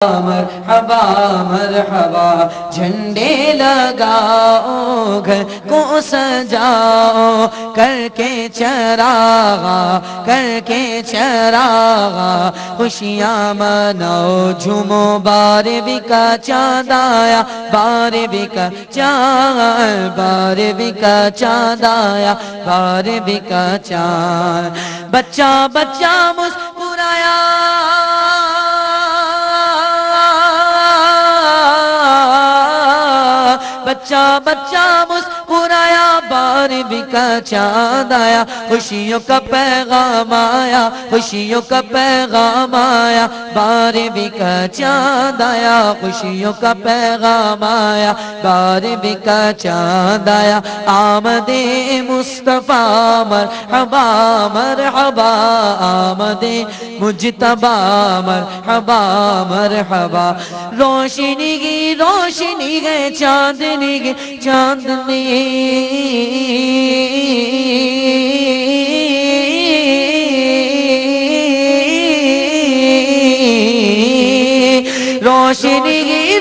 مرحبا مرحبا جھنڈے لگاؤ گھر کو سجاؤ کر کے چراغا کر کے چراغا خوشیاں مناؤ جھومو بارہویں کا چاند آیا بارہویں کا چاند بارہویں کا چاند آیا بارہویں کا چاند بچہ بچہ مسکرایا بچہ بچہ مسکرایا بارہویں کا چاند آیا خوشیوں کا پیغام آیا خوشیوں کا پیغام آیا بارہویں کا چاند آیا خوشیوں کا پیغام آیا بارہویں کا چاند آیا آمد مصطفیٰ مرحبا مرحبا آمد مجتبی مرحبا مرحبا روشنی گئے چاندنی کی چاندنی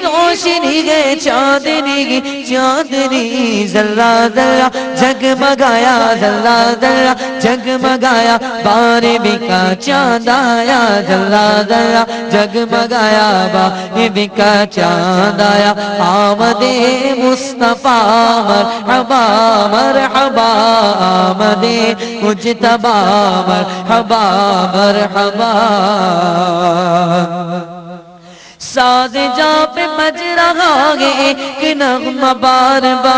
روشنی گئے چاندنی کی چاندنی ذرہ ذرہ جگمگایا ذرہ ذرہ جگمگایا بارہویں کا چاند آیا ذرہ ذرہ جگمگایا بارہویں کا چاند آیا آمد مصطفیٰ مرحبا مرحبا آمد مجتبی مرحبا مرحبا ساز جا پہ بج رہا ہے ایک نغمہ بار بار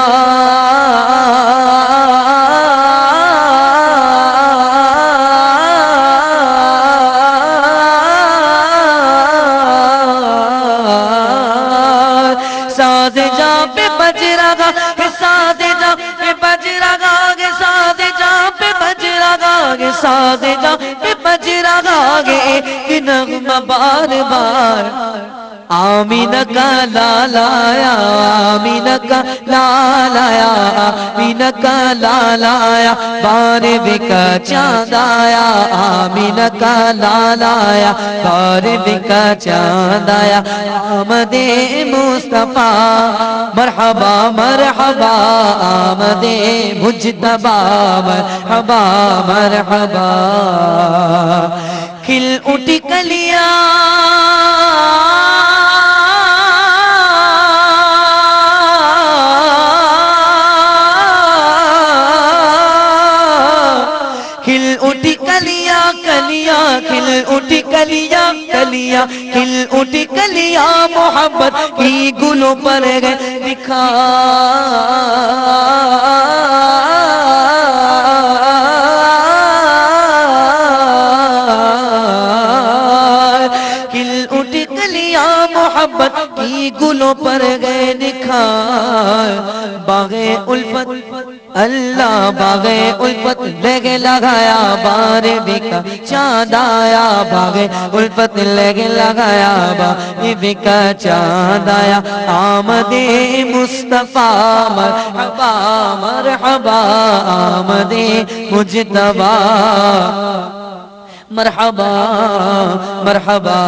ساز جا پہ بج رہا ہے ساز جا پہ بج رہا ہے ساز جا پہ بج رہا ہے ساز جا پہ بج رہا ہے ایک نغمہ بار بار آمینہ کا لالایا آمینہ کا لالایا آمینہ کا لالایا بارہویں کا چاند آیا آمینہ کا لالایا بارہویں کا چاند آیا آمد مصطفیٰ مرحبا مرحبا آمد مجتبی مرحبا مرحبا کھل اٹھی کلیاں کھل اٹھی کلیاں کلیاں کھل اٹھی کلیاں کلیاں کھل اٹھی کلیاں محبت کی گلوں پر گئے نکھار کھل اٹھی کلیاں محبت کی گلوں پر گئے نکھار باغ الفت اللہ باغ الفت لگے لگایا بارہویں کا چاند آیا باغ الفت لگے لگایا بارہویں کا چاند آیا آمد مصطفیٰ مرحبا مرحبا آمد مجتبی مرحبا مرحبا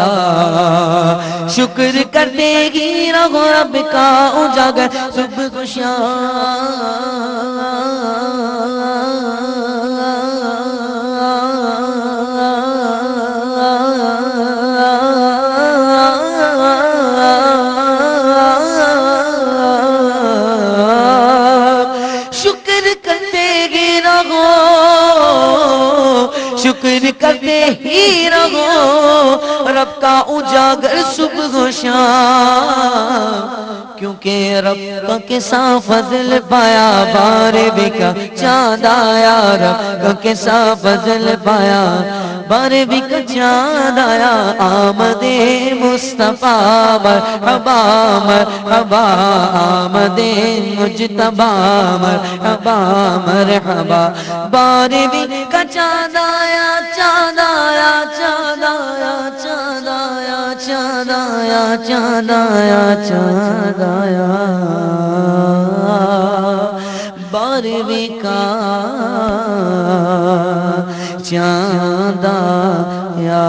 شکر کرتے گی رہو رب کا اجاگر صبح کو شکر کرتے گی رہو شکر کرتے ہی رہو رب کا اجاگر صبح و شام کیونکہ رب کا کیسا فضل پایا بارہویں کا چاند آیا رب کا کیسا فضل پایا بارہویں کا چاند آیا آمد مصطفیٰ مرحبا مرحبا آمد مجتبی مرحبا مرحبا بارہویں کا چاند آیا چاند آیا چاند آیا چاند آیا چاند آیا چاند آیا چاند آیا بارہویں کا چاند آیا